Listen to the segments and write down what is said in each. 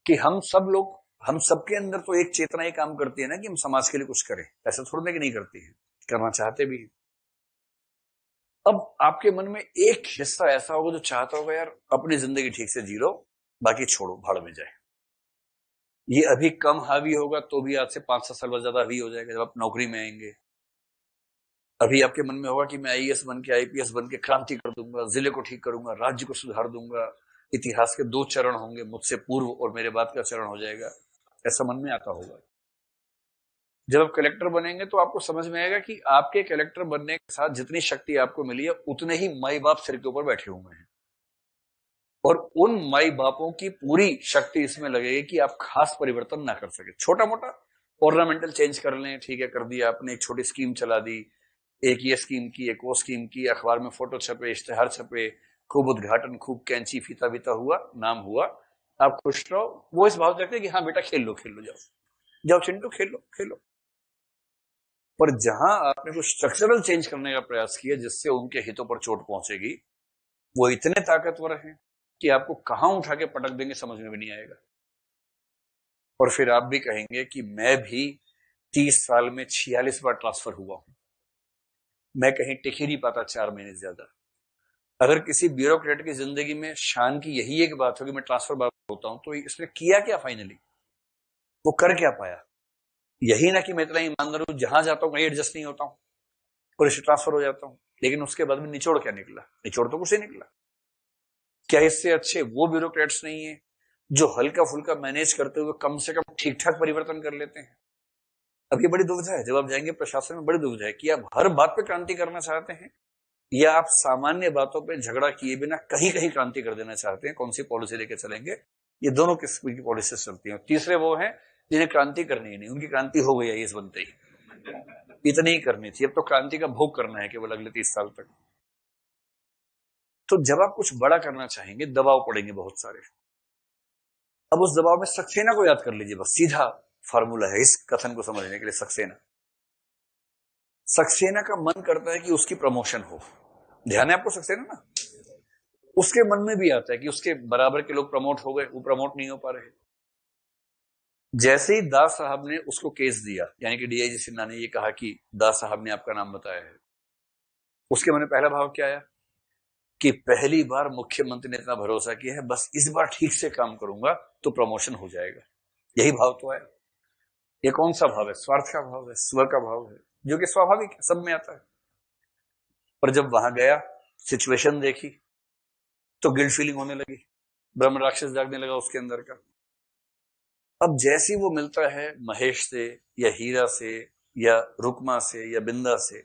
कि हम सब लोग, हम सबके अंदर तो एक चेतना ही काम करती है ना कि हम समाज के लिए कुछ करें। ऐसा थोड़ा कि नहीं करती है, करना चाहते भी। अब आपके मन में एक हिस्सा ऐसा होगा जो चाहता होगा यार अपनी जिंदगी ठीक से जी लो, बाकी छोड़ो भाड़ में जाए। ये अभी कम हावी होगा तो भी आज से 5-7 साल बाद ज्यादा हावी हो जाएगा जब आप नौकरी में आएंगे। अभी आपके मन में होगा कि मैं आईएएस बन के, आईपीएस बन के क्रांति कर दूंगा, जिले को ठीक करूंगा, राज्य को सुधार दूंगा, इतिहास के 2 चरण होंगे, मुझसे पूर्व और मेरे बाद का चरण हो जाएगा, ऐसा मन में आता होगा। जब आप कलेक्टर बनेंगे तो आपको समझ में आएगा कि आपके कलेक्टर बनने के साथ जितनी शक्ति आपको मिली है उतने ही माई बाप सिर के ऊपर बैठे हुए हैं, और उन माई बापों की पूरी शक्ति इसमें लगेगी कि आप खास परिवर्तन ना कर सके। छोटा मोटा ऑर्नामेंटल चेंज कर लें, ठीक है, कर दिया आपने, एक छोटी स्कीम चला दी, एक ये स्कीम की, एक वो स्कीम की, अखबार में फोटो छपे, इश्तेहार छपे, खूब उद्घाटन, खूब कैंची फीता बीता हुआ, नाम हुआ, आप खुश रहो। वो इस भाव रखते कि हाँ बेटा खेल लो जाओ जाओ चिंटू खेलो खेलो। पर जहां आपने कुछ स्ट्रक्चरल चेंज करने का प्रयास किया जिससे उनके हितों पर चोट पहुंचेगी, वो इतने ताकतवर हैं कि आपको कहां उठा के पटक देंगे समझ में भी नहीं आएगा। और फिर आप भी कहेंगे कि मैं भी 30 साल में 46 बार ट्रांसफर हुआ हूं, मैं कहीं टिक ही नहीं पाता 4 महीने से ज्यादा। अगर किसी ब्यूरोक्रेट की जिंदगी में शान की यही एक बात हो कि मैं ट्रांसफर बार होता हूं, तो इसने किया क्या फाइनली, वो कर क्या पाया? यही ना कि मैं इतना ईमानदार हूं, जहां जाता हूं कहीं एडजस्ट नहीं होता हूं और इसे ट्रांसफर हो जाता हूं, लेकिन उसके बाद में निचोड़ क्या निकला? निचोड़ तो कुछ ही निकला। क्या इससे अच्छे वो ब्यूरोक्रेट्स नहीं है जो हल्का फुल्का मैनेज करते हुए कम से कम ठीक ठाक परिवर्तन कर लेते हैं? अब ये बड़ी दुविधा है, जब आप जाएंगे प्रशासन में बड़ी दुविधा है कि आप हर बात पे क्रांति करना चाहते हैं या आप सामान्य बातों पे झगड़ा किए बिना कहीं कहीं क्रांति कर देना चाहते हैं। कौन सी पॉलिसी लेके चलेंगे? ये दोनों किस्म की पॉलिसी चलती हैं। तीसरे वो हैं जिन्हें क्रांति करनी ही नहीं, उनकी क्रांति हो गई है इस बनते ही, इतनी ही करनी थी, अब तो क्रांति का भोग करना है केवल अगले 30 साल तक। तो जब आप कुछ बड़ा करना चाहेंगे दबाव पड़ेंगे बहुत सारे। अब उस दबाव में सक्सेना को याद कर लीजिए, बस सीधा फार्मूला है इस कथन को समझने के लिए। सक्सेना, सक्सेना का मन करता है कि उसकी प्रमोशन हो। ध्यान है आपको सक्सेना ना? उसके मन में भी आता है कि उसके बराबर के लोग प्रमोट हो गए, वो प्रमोट नहीं हो पा रहे। जैसे ही दास साहब ने उसको केस दिया, यानी कि डीआईजी सिन्हा ने ये कहा कि दास साहब ने आपका नाम बताया है, उसके मन में पहला भाव क्या आया कि पहली बार मुख्यमंत्री ने इतना भरोसा किया है, बस इस बार ठीक से काम करूंगा तो प्रमोशन हो जाएगा। यही भाव तो है। ये कौन सा भाव है? स्वार्थ का भाव है, स्व का भाव है, जो कि स्वाभाविक है, सब में आता है। पर जब वहां गया, सिचुएशन देखी, तो गिल्ट फीलिंग होने लगी, ब्रह्म राक्षस जागने लगा उसके अंदर का। अब जैसे वो मिलता है महेश से या हीरा से या रुकमा से या बिंदा से,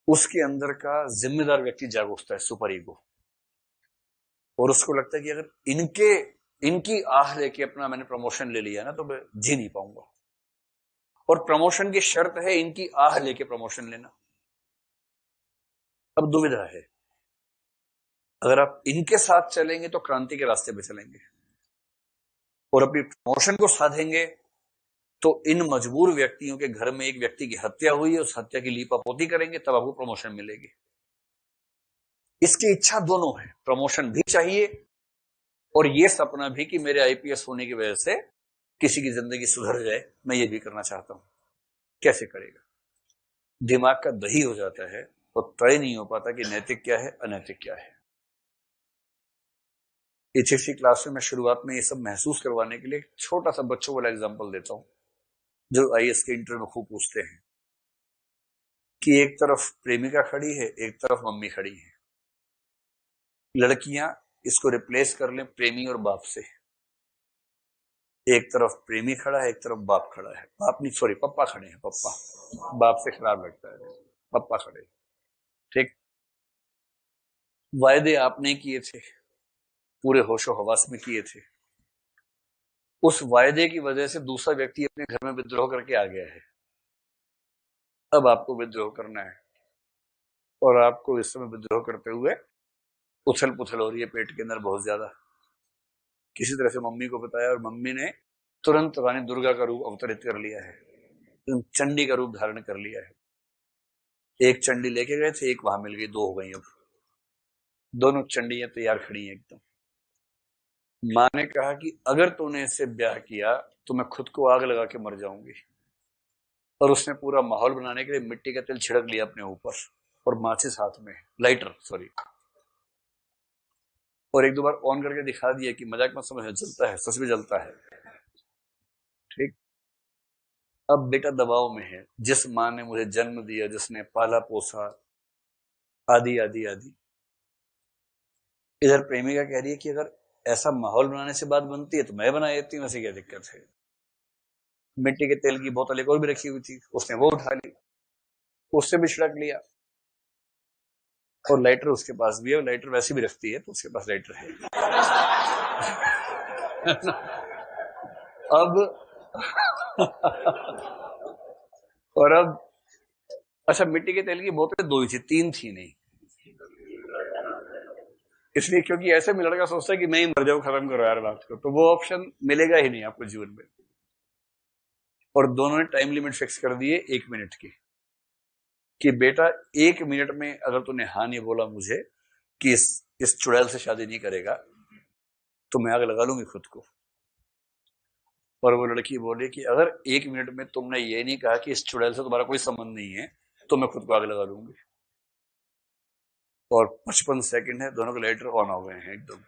उसके अंदर का जिम्मेदार व्यक्ति जाग उठता है, सुपर ईगो, और उसको लगता है कि अगर इनकी आह लेके अपना मैंने प्रमोशन ले लिया ना तो मैं जी नहीं पाऊंगा, और प्रमोशन की शर्त है इनकी आह लेके प्रमोशन लेना। अब दुविधा है, अगर आप इनके साथ चलेंगे तो क्रांति के रास्ते पे चलेंगे, और अपनी प्रमोशन को साधेंगे तो इन मजबूर व्यक्तियों के घर में एक व्यक्ति की हत्या हुई है, उस हत्या की लीपापोती करेंगे, तब आपको प्रमोशन मिलेगी। इसकी इच्छा दोनों है, प्रमोशन भी चाहिए और ये सपना भी कि मेरे आईपीएस होने की वजह से किसी की जिंदगी सुधर जाए, मैं ये भी करना चाहता हूं। कैसे करेगा? दिमाग का दही हो जाता है तो तय नहीं हो पाता कि नैतिक क्या है, अनैतिक क्या है। एचएससी क्लास में मैं शुरुआत में ये सब महसूस करवाने के लिए छोटा सा बच्चों वाला एग्जांपल देता हूं, जो आईएएस के इंटरव्यू में खूब पूछते हैं कि एक तरफ प्रेमिका खड़ी है, एक तरफ मम्मी खड़ी है, लड़कियां इसको रिप्लेस कर लें प्रेमी और बाप से। एक तरफ प्रेमी खड़ा है, एक तरफ बाप खड़ा है, बाप नहीं सॉरी पप्पा खड़े हैं, पप्पा, बाप से खराब लगता है, पप्पा खड़े। ठीक, वायदे आपने किए थे, पूरे होशो हवास में किए थे, उस वायदे की वजह से दूसरा व्यक्ति अपने घर में विद्रोह करके आ गया है, अब आपको विद्रोह करना है, और आपको इस समय विद्रोह करते हुए उछल पुछल हो रही है पेट के अंदर बहुत ज्यादा। किसी तरह से मम्मी को बताया और मम्मी ने तुरंत रानी दुर्गा का रूप अवतरित कर लिया है, चंडी का रूप धारण कर लिया है। एक चंडी लेके गए थे, एक वहां मिल गई, 2 हो गई। अब दोनों चंडियां तैयार खड़ी हैं एकदम। माँ ने कहा कि अगर तूने इससे ब्याह किया तो मैं खुद को आग लगा के मर जाऊंगी। और उसने पूरा माहौल बनाने के लिए मिट्टी का तेल छिड़क लिया अपने ऊपर और माचिस हाथ में, लाइटर सॉरी, और एक दो बार ऑन करके दिखा दिया कि मजाक मत समझ, जलता है, सच में जलता है। ठीक। अब बेटा दबाव में है, जिस माँ ने मुझे जन्म दिया, जिसने पाला पोसा, आदि आदि आदि। इधर प्रेमिका कह रही है कि अगर ऐसा माहौल बनाने से बात बनती है तो मैं बना देती हूँ, ऐसे क्या दिक्कत है। मिट्टी के तेल की बोतल एक और भी रखी हुई थी, उसने वो उठा ली, उससे भी छिड़क लिया, और लाइटर उसके पास भी है, लाइटर वैसे भी रखती है तो उसके पास लाइटर है। अब और अब अच्छा, मिट्टी के तेल की बोतलें दो ही थी, तीन थी नहीं, इसलिए क्योंकि ऐसे में लड़का सोचता है कि मैं ही मर जाऊं, खत्म करो यार बात को, तो वो ऑप्शन मिलेगा ही नहीं आपको जीवन में। और दोनों ने टाइम लिमिट फिक्स कर दिए 1 मिनट की, कि बेटा 1 मिनट में अगर तूने हाँ नहीं बोला मुझे कि इस चुड़ैल से शादी नहीं करेगा तो मैं आग लगा लूंगी खुद को। और वो लड़की बोली कि अगर 1 मिनट में तुमने ये नहीं कहा कि इस चुड़ैल से तुम्हारा कोई संबंध नहीं है तो मैं खुद को आग लगा लूंगी। और 55 सेकंड है, दोनों के लाइटर ऑन हो गए हैं एकदम,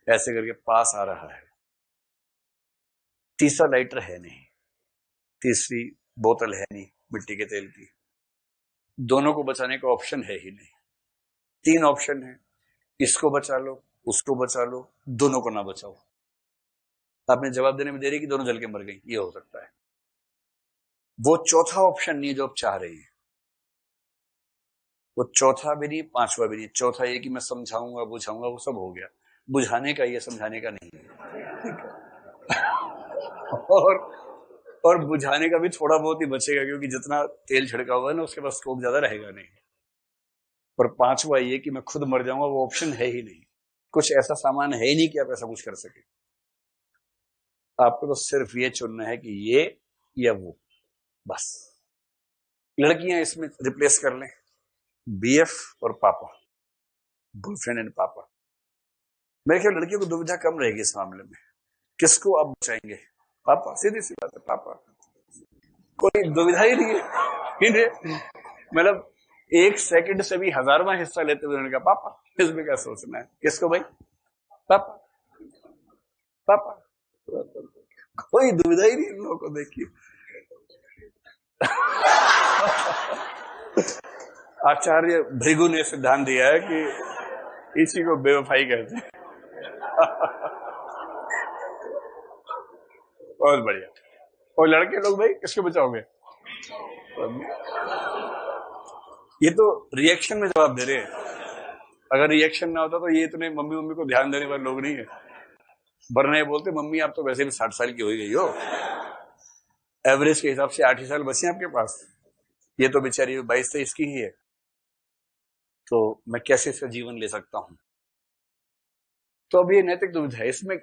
ऐसे करके पास आ रहा है। तीसरा लाइटर है नहीं, तीसरी बोतल है नहीं मिट्टी के तेल की, दोनों को बचाने का ऑप्शन है ही नहीं। 3 ऑप्शन है, इसको बचा लो, उसको बचा लो, दोनों को ना बचाओ। आपने जवाब देने में देरी कि दोनों जल के मर गई, ये हो सकता है। वो चौथा ऑप्शन नहीं है जो आप चाह रही है, वो चौथा भी नहीं, पांचवा भी नहीं, चौथा ये कि मैं समझाऊंगा बुझाऊंगा, वो सब हो गया, बुझाने का, ये समझाने का नहीं है। और बुझाने का भी थोड़ा बहुत ही बचेगा, क्योंकि जितना तेल छिड़का हुआ है ना उसके पास स्कोप ज्यादा रहेगा नहीं। और पांचवा ये कि मैं खुद मर जाऊंगा, वो ऑप्शन है ही नहीं, कुछ ऐसा सामान है ही नहीं कि आप ऐसा कुछ कर सके। आपको तो सिर्फ ये चुनना है कि ये या वो, बस। लड़कियां इसमें रिप्लेस कर लें बीएफ और पापा, गर्लफ्रेंड एंड पापा। मेरे ख्याल लड़कियों को दुविधा कम रहेगी इस मामले में, किसको आप बचाएंगे? पापा, सीधी सी बात है, पापा, कोई दुविधा ही नहीं है। मतलब 1 सेकंड से भी 1000वां हिस्सा लेते हुए उन्होंने कहा पापा, इसमें क्या सोचना है, किसको भाई? पापा, पापा, कोई दुविधा ही नहीं इन लोगों को, देखिए। आचार्य भृगु ने सिद्धांत दिया है कि इसी को बेवफाई कहते हैं। बहुत बढ़िया। और लड़के लोग भाई किसको बचाओगे? ये तो रिएक्शन में जवाब दे रहे हैं, अगर रिएक्शन ना होता तो ये इतने मम्मी मम्मी को ध्यान देने वाले लोग नहीं है। वरना ये बोलते मम्मी आप तो वैसे भी 60 साल की हो गई हो, एवरेज के हिसाब से 8 ही साल बचे आपके पास, ये तो बेचारी 22-23 की ही है, तो मैं कैसे इसका जीवन ले सकता हूं? तो अब ये नैतिक दुविधा है, इसमें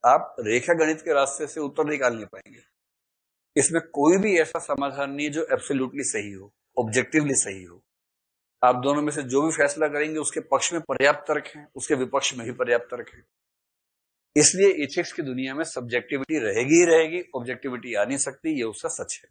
आप रेखा गणित के रास्ते से उत्तर निकाल नहीं पाएंगे। इसमें कोई भी ऐसा समाधान नहीं है जो एब्सोल्युटली सही हो, ऑब्जेक्टिवली सही हो। आप दोनों में से जो भी फैसला करेंगे उसके पक्ष में पर्याप्त तर्क है, उसके विपक्ष में भी पर्याप्त तर्क है। इसलिए एथिक्स की दुनिया में सब्जेक्टिविटी रहेगी ही रहेगी, ऑब्जेक्टिविटी आ नहीं सकती, ये उसका सच है।